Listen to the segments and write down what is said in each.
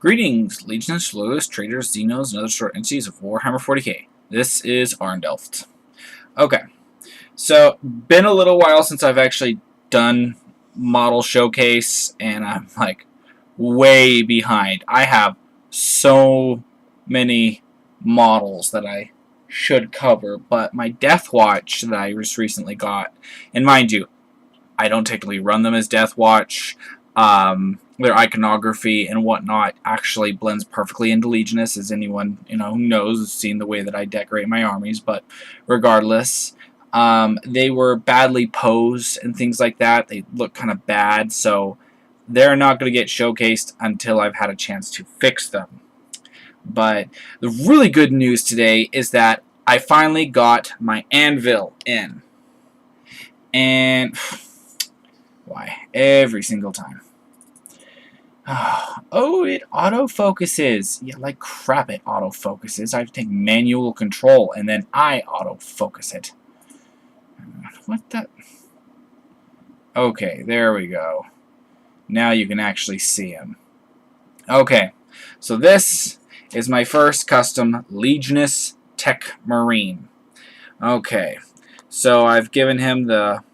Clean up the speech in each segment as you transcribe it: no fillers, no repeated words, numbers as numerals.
Greetings, Legionists, Loyalists, Traitors, Xenos, and other short entities of Warhammer 40k. This is Arndelft. Okay, so been a little while since I've actually done model showcase, and I'm like way behind. I have so many models that I should cover, but my Death Watch that I just recently got, and mind you, I don't technically run them as Death Watch. Their iconography and whatnot actually blends perfectly into Legionist, as anyone who knows has seen the way that I decorate my armies. But regardless, they were badly posed and things like that. They look kind of bad, so they're not going to get showcased until I've had a chance to fix them. But the really good news today is that I finally got my anvil in. And why? Every single time. Oh, it autofocuses. Yeah, like crap it autofocuses. I have to take manual control and then I autofocus it. What the? Okay, there we go. Now you can actually see him. Okay, so this is my first custom Legionist Tech Marine. Okay, so I've given him the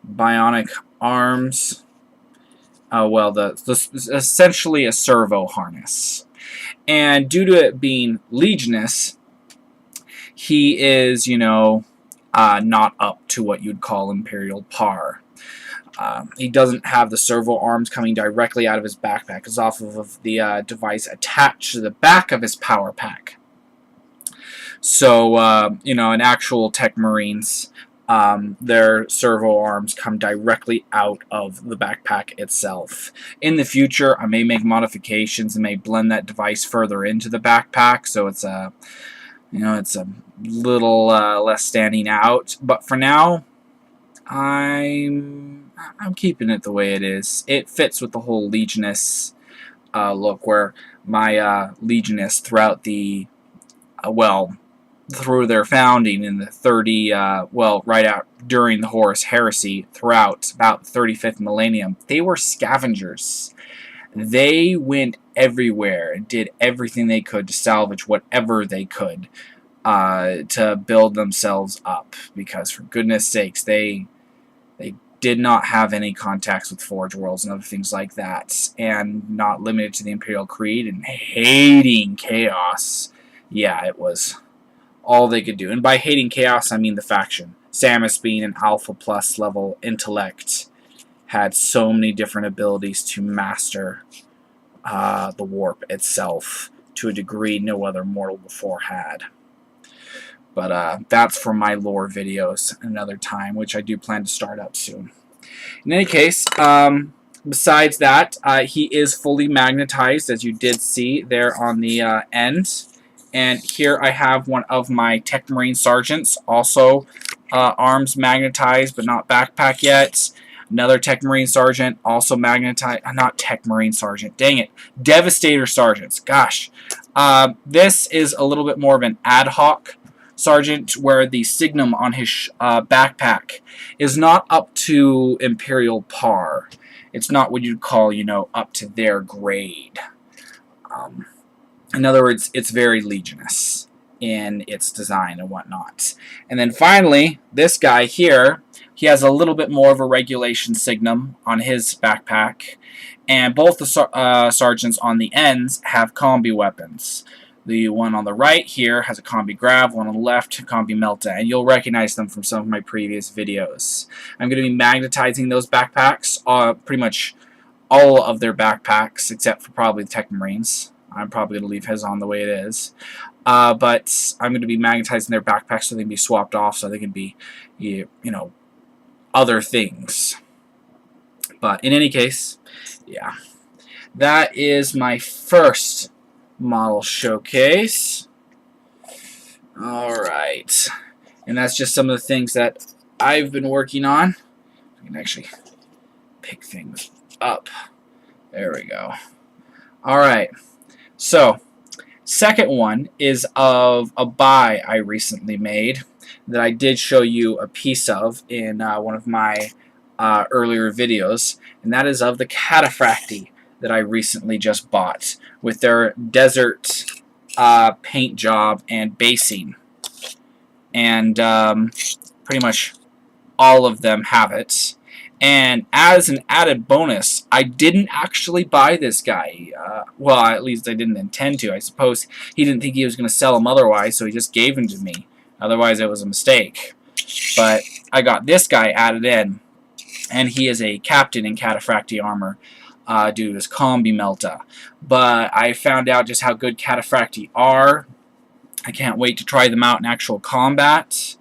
bionic arms. Well, essentially a servo harness. And due to it being Legionist, he is, not up to what you'd call Imperial par. He doesn't have the servo arms coming directly out of his backpack. It's off of the device attached to the back of his power pack. So, in actual Tech Marines, their servo arms come directly out of the backpack itself. In the future, I may make modifications and may blend that device further into the backpack, so it's a little less standing out. But for now, I'm keeping it the way it is. It fits with the whole Legionist look, where my Legionists throughout the through their founding in the right out during the Horus Heresy, throughout about the 35th millennium, they were scavengers. They went everywhere and did everything they could to salvage whatever they could to build themselves up, because for goodness sakes, they did not have any contacts with Forge Worlds and other things like that, and not limited to the Imperial Creed, and hating chaos. Yeah, it was all they could do. And by hating chaos, I mean the faction. Samus, being an Alpha Plus level intellect, had so many different abilities to master the warp itself to a degree no other mortal before had. But that's for my lore videos another time, which I do plan to start up soon. In any case, besides that, he is fully magnetized, as you did see there on the end. And here I have one of my Tech Marine Sergeants, also arms magnetized, but not backpack yet. Another Tech Marine Sergeant, also magnetized. Not Tech Marine Sergeant, dang it. Devastator Sergeants, gosh. This is a little bit more of an ad hoc Sergeant, where the signum on his backpack is not up to Imperial par. It's not what you'd call, up to their grade. In other words, it's very Legionist in its design and whatnot. And then finally, this guy here, he has a little bit more of a regulation signum on his backpack. And both the sergeants on the ends have combi weapons. The one on the right here has a combi grav, one on the left, combi melta, and you'll recognize them from some of my previous videos. I'm going to be magnetizing those backpacks, pretty much all of their backpacks, except for probably the Tech Marines. I'm probably going to leave his on the way it is. But I'm going to be magnetizing their backpacks so they can be swapped off, so they can be, other things. But in any case, yeah. That is my first model showcase. Alright. And that's just some of the things that I've been working on. I can actually pick things up. There we go. Alright. So, second one is of a buy I recently made that I did show you a piece of in one of my earlier videos, and that is of the Cataphract that I recently just bought with their desert paint job and basing. And pretty much all of them have it. And as an added bonus, I didn't actually buy this guy. Well, at least I didn't intend to. I suppose he didn't think he was going to sell him otherwise, so he just gave him to me. Otherwise, it was a mistake. But I got this guy added in, and he is a captain in Cataphract armor due to his combi melta. But I found out just how good Cataphract are. I can't wait to try them out in actual combat.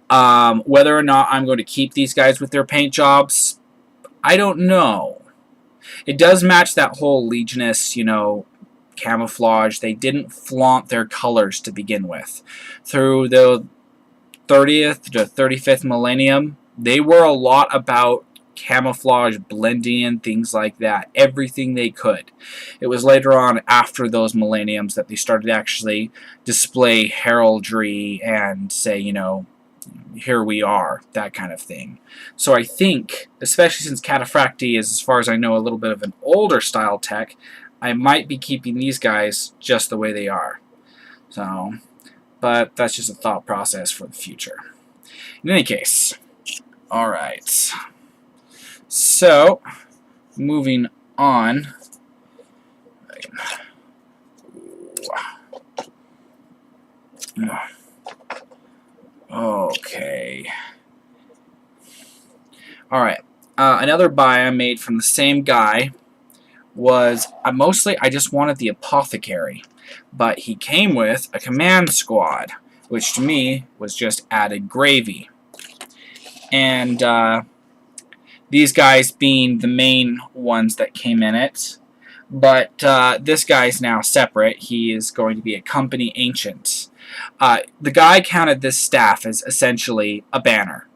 Whether or not I'm going to keep these guys with their paint jobs, I don't know. It does match that whole Legionist, you know, camouflage. They didn't flaunt their colors to begin with. Through the 30th to 35th millennium, they were a lot about camouflage, blending in, things like that. Everything they could. It was later on, after those millenniums, that they started to actually display heraldry and say, you know, here we are, that kind of thing. So I think, especially since Cataphract is, as far as I know, a little bit of an older style tech, I might be keeping these guys just the way they are. So, but that's just a thought process for the future. In any case, alright. So, moving on. Okay. Alright. Another buy I made from the same guy was, mostly I just wanted the Apothecary. But he came with a command squad, which to me was just added gravy. And these guys being the main ones that came in it. But this guy's now separate. He is going to be a company ancient. The guy counted this staff as essentially a banner.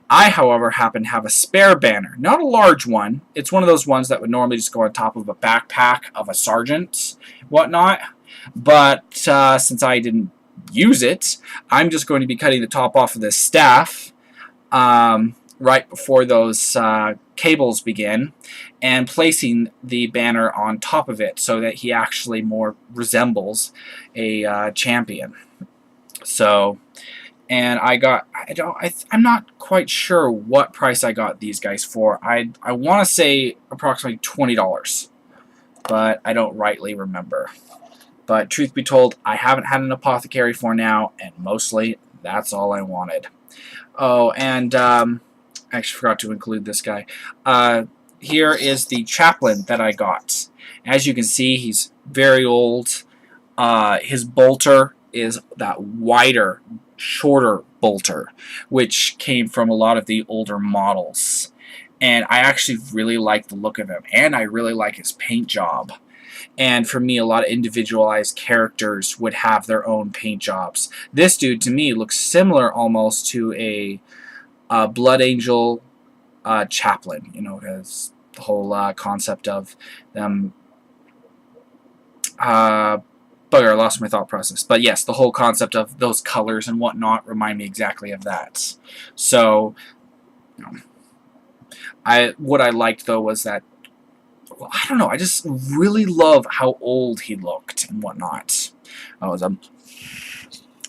I, however, happen to have a spare banner. Not a large one. It's one of those ones that would normally just go on top of a backpack of a sergeant, whatnot. But since I didn't use it, I'm just going to be cutting the top off of this staff right before those cables begin, and placing the banner on top of it so that he actually more resembles a champion. So, and I'm not quite sure what price I got these guys for. I want to say approximately $20, but I don't rightly remember. But truth be told, I haven't had an Apothecary for now, and mostly that's all I wanted. Oh, and I actually forgot to include this guy. Here is the chaplain that I got. As you can see, he's very old. His bolter is that wider, shorter bolter, which came from a lot of the older models. And I actually really like the look of him, and I really like his paint job. And for me, a lot of individualized characters would have their own paint jobs. This dude, to me, looks similar almost to a Blood Angel chaplain. You know, has the whole concept of them. Bugger, I lost my thought process. But yes, the whole concept of those colors and whatnot remind me exactly of that. So, you know, what I liked though was that, well, I don't know, I just really love how old he looked and whatnot. Oh,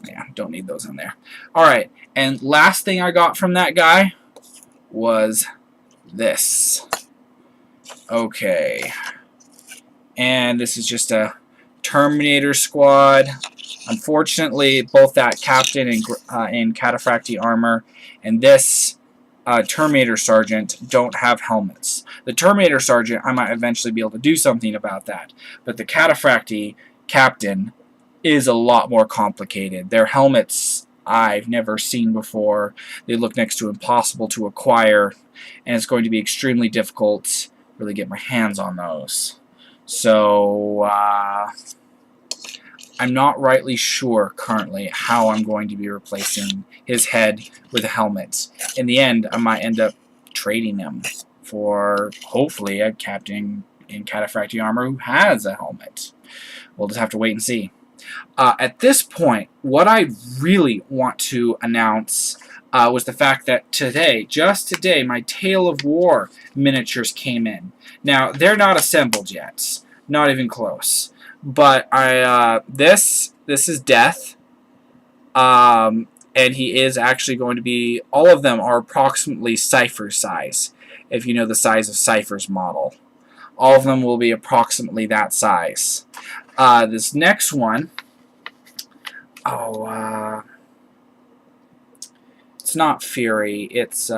yeah, don't need those in there. Alright, and last thing I got from that guy was this. Okay. And this is just a Terminator Squad. Unfortunately, both that captain in Cataphract armor and this Terminator Sergeant don't have helmets. The Terminator Sergeant, I might eventually be able to do something about that. But the Cataphract captain is a lot more complicated. Their helmets I've never seen before. They look next to impossible to acquire, and it's going to be extremely difficult to really get my hands on those. So, I'm not rightly sure currently how I'm going to be replacing his head with a helmet. In the end, I might end up trading him for, hopefully, a captain in Cataphract armor who has a helmet. We'll just have to wait and see. At this point, what I really want to announce was the fact that today, just today, my Tale of War miniatures came in. Now, they're not assembled yet. Not even close. But this is Death. And he is actually going to be, all of them are approximately Cypher size, if you know the size of Cypher's model. All of them will be approximately that size. This next one, it's not Fury, it's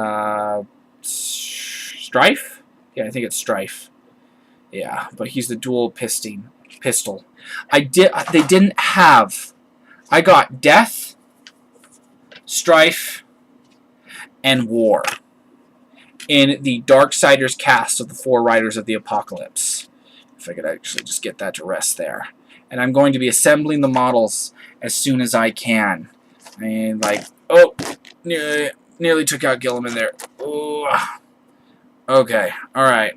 Strife? Yeah, I think it's Strife. Yeah, but he's the dual pistol. They didn't have, I got Death, Strife, and War in the Darksiders cast of the 4 Riders of the Apocalypse. If I could actually just get that to rest there. And I'm going to be assembling the models as soon as I can. And like, oh, nearly took out Gilliman there. Ooh. Okay, alright.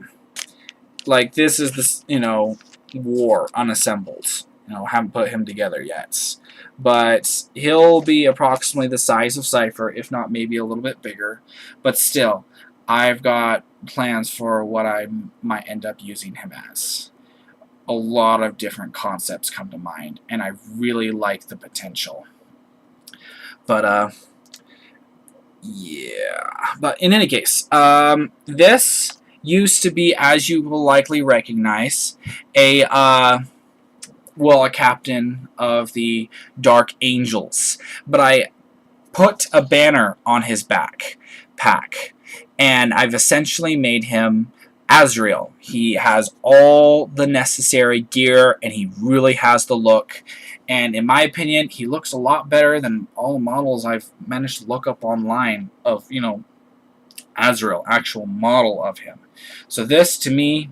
Like, this is the, War unassembled. Haven't put him together yet. But he'll be approximately the size of Cypher, if not maybe a little bit bigger. But still, I've got plans for what I might end up using him as. A lot of different concepts come to mind, and I really like the potential. But, yeah. But in any case, this used to be, as you will likely recognize, a captain of the Dark Angels. But I put a banner on his backpack, and I've essentially made him Azrael. He has all the necessary gear, and he really has the look. And in my opinion, he looks a lot better than all the models I've managed to look up online of, Azrael, actual model of him. So this, to me,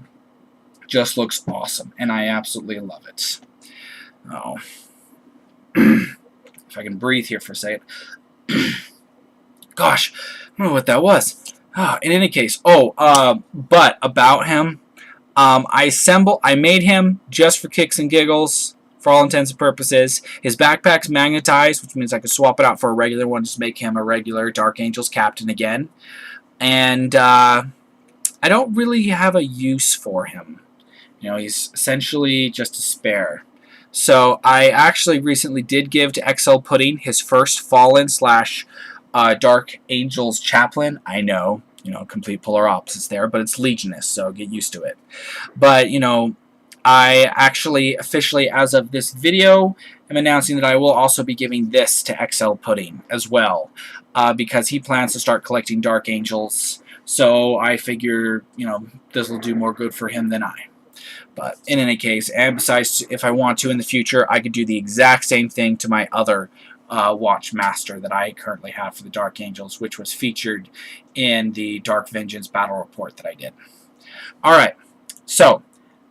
just looks awesome, and I absolutely love it. Oh. If I can breathe here for a second. Gosh, I don't know what that was. In any case, but about him, I made him just for kicks and giggles, for all intents and purposes. His backpack's magnetized, which means I could swap it out for a regular one, just make him a regular Dark Angels captain again. And I don't really have a use for him. He's essentially just a spare. So I actually recently did give to XL Pudding his first Fallen / Dark Angels chaplain. I know, complete polar opposites there, but it's Legionist, so get used to it. But, I actually officially, as of this video, am announcing that I will also be giving this to XL Pudding as well, because he plans to start collecting Dark Angels, so I figure, this will do more good for him than I. But in any case, and besides, if I want to in the future, I could do the exact same thing to my other Watchmaster that I currently have for the Dark Angels, which was featured in the Dark Vengeance battle report that I did. Alright, so,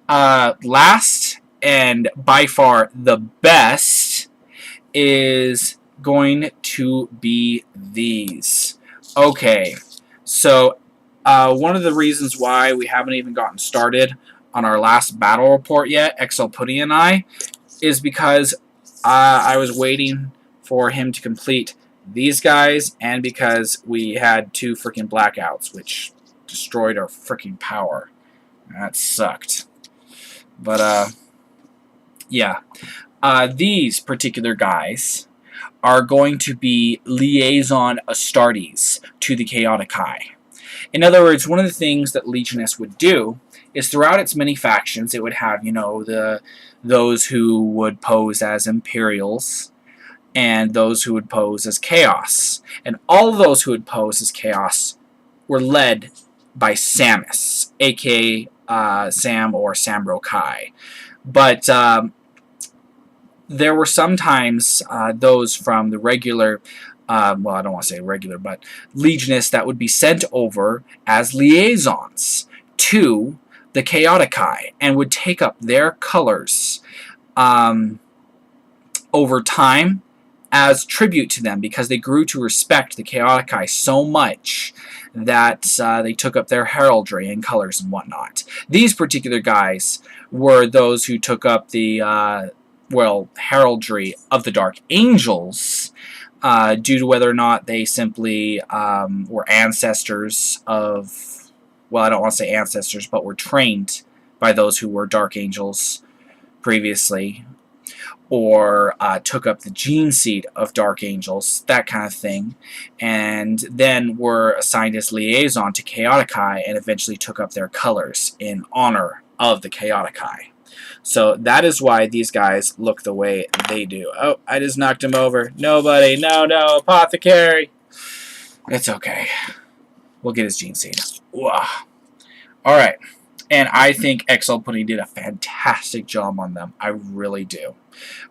last and by far the best is going to be these. Okay, so one of the reasons why we haven't even gotten started on our last battle report yet, XL Pudding and I, is because I was waiting for him to complete these guys, and because we had 2 freaking blackouts, which destroyed our freaking power. That sucked. But, yeah. These particular guys are going to be liaison Astartes to the Chaotic Eye. In other words, one of the things that Legionist would do is throughout its many factions, it would have, those who would pose as Imperials and those who would pose as Chaos. And all of those who would pose as Chaos were led by Samus, a.k.a. Sam or Sambro Kai. But there were sometimes those from the regular, well, I don't want to say regular, but Legionists that would be sent over as liaisons to the Chaotic Eye and would take up their colors over time as tribute to them, because they grew to respect the Chaotic Eye so much that they took up their heraldry and colors and whatnot. These particular guys were those who took up the heraldry of the Dark Angels, due to whether or not they simply were ancestors of, well, I don't want to say ancestors, but were trained by those who were Dark Angels previously, or took up the gene seed of Dark Angels, that kind of thing, and then were assigned as liaison to Chaotic Eye and eventually took up their colors in honor of the Chaotic Eye. So that is why these guys look the way they do. Oh, I just knocked him over. Nobody, no, Apothecary. It's okay. We'll get his gene seed. Alright. And I think XL Pudding did a fantastic job on them. I really do.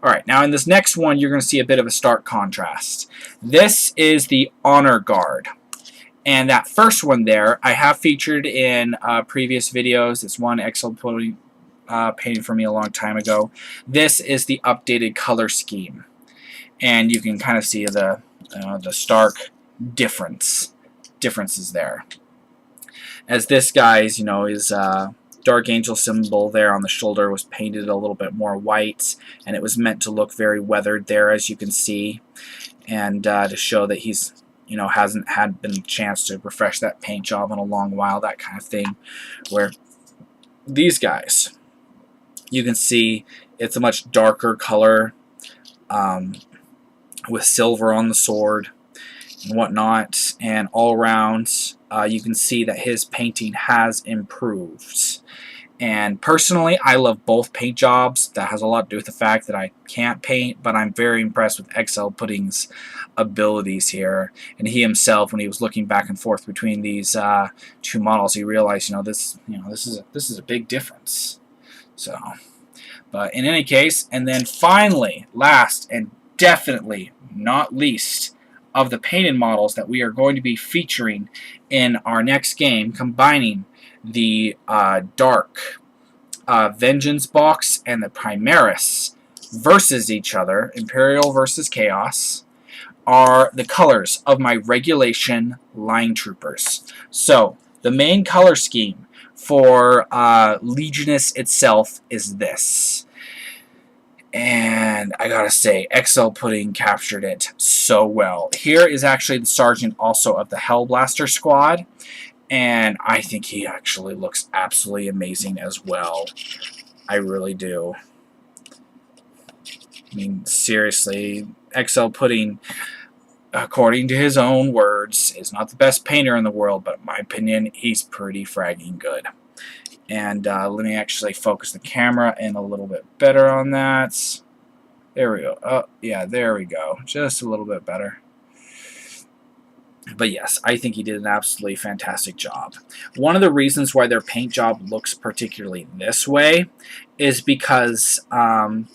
Alright, now in this next one, you're going to see a bit of a stark contrast. This is the Honor Guard. And that first one there, I have featured in previous videos. It's one XL Pudding painted for me a long time ago. This is the updated color scheme. And you can kind of see the stark differences there. As this guy's, his Dark Angel symbol there on the shoulder was painted a little bit more white, and it was meant to look very weathered there, as you can see, and to show that he's, hasn't been a chance to refresh that paint job in a long while, that kind of thing. Where these guys, you can see it's a much darker color, with silver on the sword and whatnot, and all around you can see that his painting has improved. And personally, I love both paint jobs. That has a lot to do with the fact that I can't paint, but I'm very impressed with XL Pudding's abilities here. And he himself, when he was looking back and forth between these two models, he realized, this is a big difference. So, but in any case, and then finally, last and definitely not least, of the painted models that we are going to be featuring in our next game, combining the Dark Vengeance box and the Primaris versus each other, Imperial versus Chaos, are the colors of my regulation line troopers. So the main color scheme for Legionist itself is this. And I gotta say, XL Pudding captured it so well. Here is actually the sergeant also of the Hellblaster Squad, and I think he actually looks absolutely amazing as well. I really do. I mean, seriously, XL Pudding, according to his own words, is not the best painter in the world, but in my opinion, he's pretty fragging good. And let me actually focus the camera in a little bit better on that. There we go. Oh, yeah, there we go. Just a little bit better. But yes, I think he did an absolutely fantastic job. One of the reasons why their paint job looks particularly this way is because the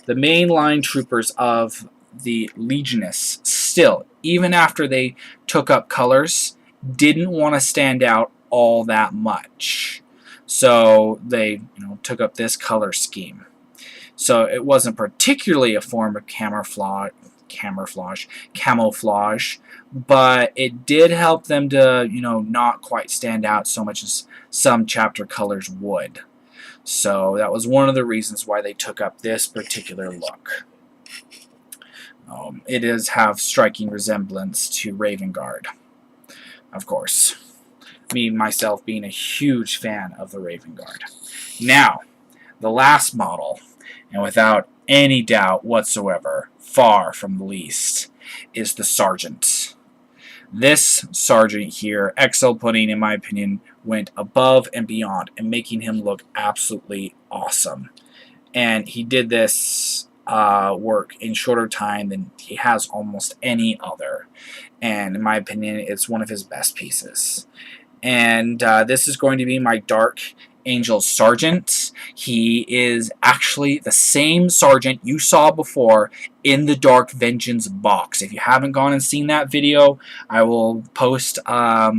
mainline troopers of the Legionists still, even after they took up colors, didn't want to stand out all that much. So they took up this color scheme. So it wasn't particularly a form of camouflage, but it did help them to, not quite stand out so much as some chapter colors would. So that was one of the reasons why they took up this particular look. It does have striking resemblance to Raven Guard, of course. Me, myself, being a huge fan of the Raven Guard. Now, the last model, and without any doubt whatsoever, far from the least, is the Sergeant. This Sergeant here, XL Pudding, in my opinion, went above and beyond in making him look absolutely awesome. And he did this work in shorter time than he has almost any other. And in my opinion, it's one of his best pieces. And this is going to be my Dark Angel Sergeant. He is actually the same Sergeant you saw before in the Dark Vengeance box. If you haven't gone and seen that video, I will post a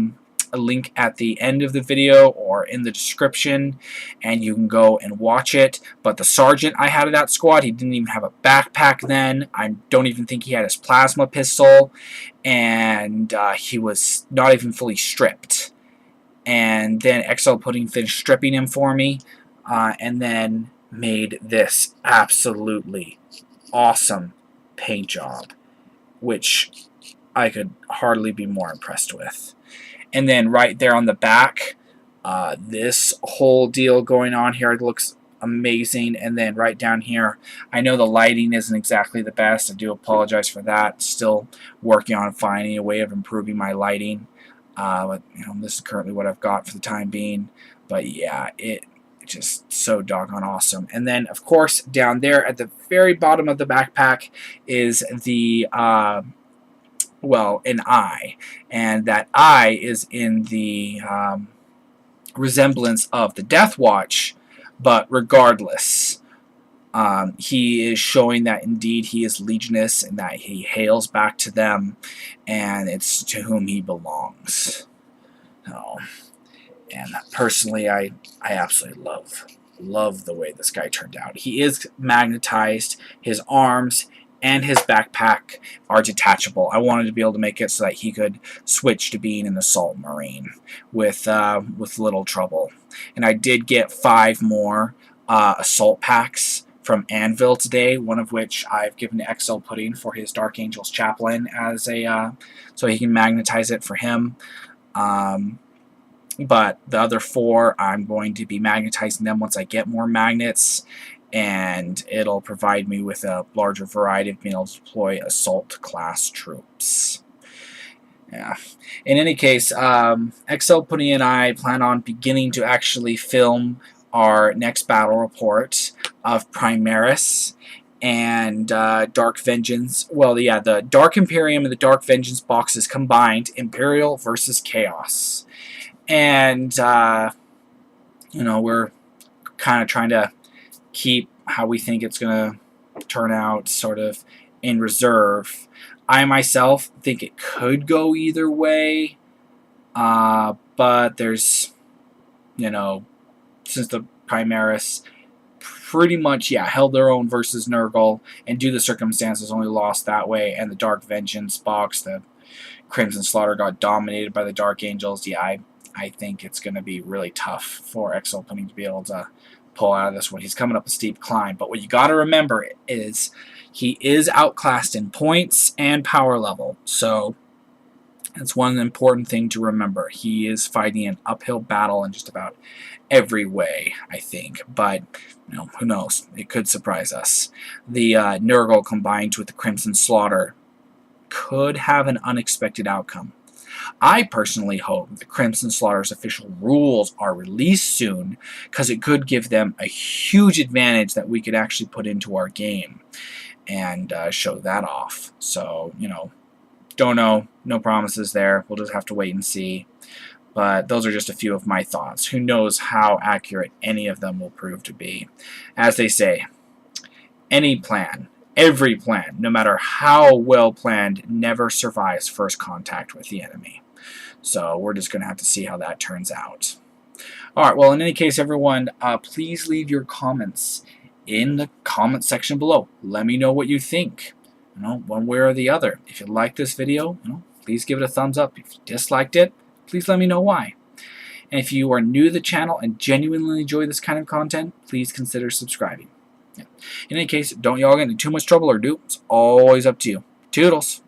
link at the end of the video or in the description, and you can go and watch it. But the Sergeant I had of that squad, he didn't even have a backpack then. I don't even think he had his plasma pistol, and he was not even fully stripped. And then XL Pudding finished stripping him for me, and then made this absolutely awesome paint job. which I could hardly be more impressed with. And then right there on the back, this whole deal going on here, it looks amazing. And then right down here, I know the lighting isn't exactly the best. I do apologize for that. Still working on finding a way of improving my lighting. But this is currently what I've got for the time being. But yeah, it's just so doggone awesome. And then of course down there at the very bottom of the backpack is the well, an eye, and that eye is in the resemblance of the Death Watch. But regardless, he is showing that indeed he is Legionist and that he hails back to them, and it's to whom he belongs. So, and personally, I absolutely love the way this guy turned out. He is magnetized. His arms and his backpack are detachable. I wanted to be able to make it so that he could switch to being an assault marine with little trouble. And I did get 5 more assault packs from Anvil today, one of which I've given to XL Pudding for his Dark Angels Chaplain as a so he can magnetize it for him. But the other 4, I'm going to be magnetizing them once I get more magnets, and it'll provide me with a larger variety of being able to deploy assault class troops. Yeah. In any case, XL Pudding and I plan on beginning to actually film our next battle report of Primaris and Dark Vengeance. Well, yeah, the Dark Imperium and the Dark Vengeance boxes combined, Imperial versus Chaos. And, we're kind of trying to keep how we think it's going to turn out sort of in reserve. I myself think it could go either way, but there's, since the Primaris pretty much, held their own versus Nurgle, and due to the circumstances only lost that way, and the Dark Vengeance box, the Crimson Slaughter got dominated by the Dark Angels, I think it's going to be really tough for XL Pudding to be able to pull out of this one. He's coming up a steep climb, but what you got to remember is he is outclassed in points and power level, so that's one important thing to remember. He is fighting an uphill battle in just about every way, I think, but who knows? It could surprise us. The Nurgle combined with the Crimson Slaughter could have an unexpected outcome. I personally hope the Crimson Slaughter's official rules are released soon, because it could give them a huge advantage that we could actually put into our game and show that off. So, don't know. No promises there. We'll just have to wait and see. But those are just a few of my thoughts. Who knows how accurate any of them will prove to be. As they say, any plan, every plan, no matter how well planned, never survives first contact with the enemy. So we're just going to have to see how that turns out. Alright, well, in any case, everyone, please leave your comments in the comment section below. Let me know what you think, one way or the other. If you like this video, please give it a thumbs up. If you disliked it, please let me know why. And if you are new to the channel and genuinely enjoy this kind of content, please consider subscribing. In any case, don't y'all get into too much trouble or do. It's always up to you. Toodles!